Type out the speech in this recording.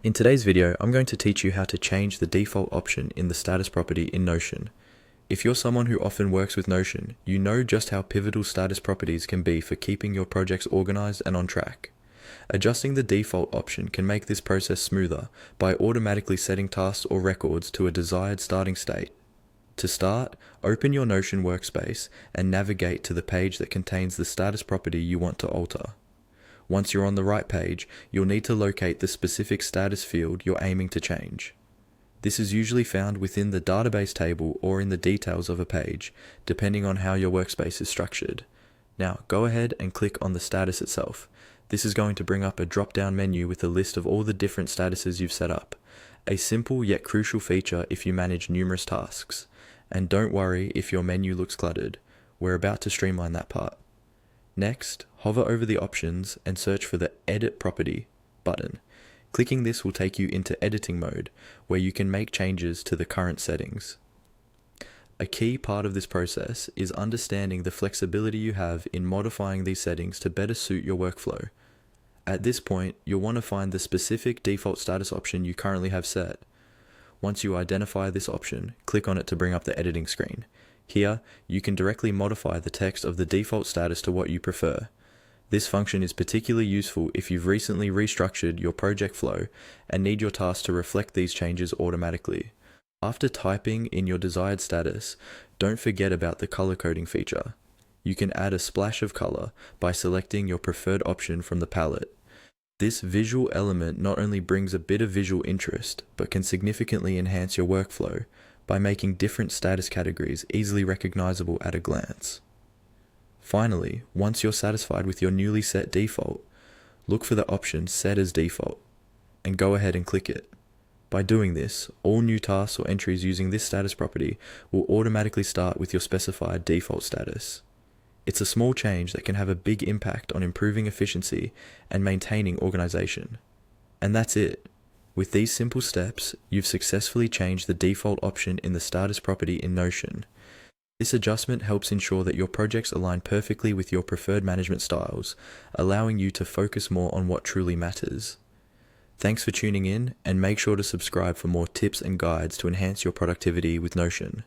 In today's video, I'm going to teach you how to change the default option in the status property in Notion. If you're someone who often works with Notion, you know just how pivotal status properties can be for keeping your projects organized and on track. Adjusting the default option can make this process smoother by automatically setting tasks or records to a desired starting state. To start, open your Notion workspace and navigate to the page that contains the status property you want to alter. Once you're on the right page, you'll need to locate the specific status field you're aiming to change. This is usually found within the database table or in the details of a page, depending on how your workspace is structured. Now, go ahead and click on the status itself. This is going to bring up a drop-down menu with a list of all the different statuses you've set up. A simple yet crucial feature if you manage numerous tasks. And don't worry if your menu looks cluttered. We're about to streamline that part. Next, hover over the options and search for the Edit Property button. Clicking this will take you into editing mode, where you can make changes to the current settings. A key part of this process is understanding the flexibility you have in modifying these settings to better suit your workflow. At this point, you'll want to find the specific default status option you currently have set. Once you identify this option, click on it to bring up the editing screen. Here, you can directly modify the text of the default status to what you prefer. This function is particularly useful if you've recently restructured your project flow and need your tasks to reflect these changes automatically. After typing in your desired status, don't forget about the color coding feature. You can add a splash of color by selecting your preferred option from the palette. This visual element not only brings a bit of visual interest, but can significantly enhance your workflow by making different status categories easily recognizable at a glance. Finally, once you're satisfied with your newly set default, look for the option Set as Default, and go ahead and click it. By doing this, all new tasks or entries using this status property will automatically start with your specified default status. It's a small change that can have a big impact on improving efficiency and maintaining organization. And that's it. With these simple steps, you've successfully changed the default option in the status property in Notion. This adjustment helps ensure that your projects align perfectly with your preferred management styles, allowing you to focus more on what truly matters. Thanks for tuning in, and make sure to subscribe for more tips and guides to enhance your productivity with Notion.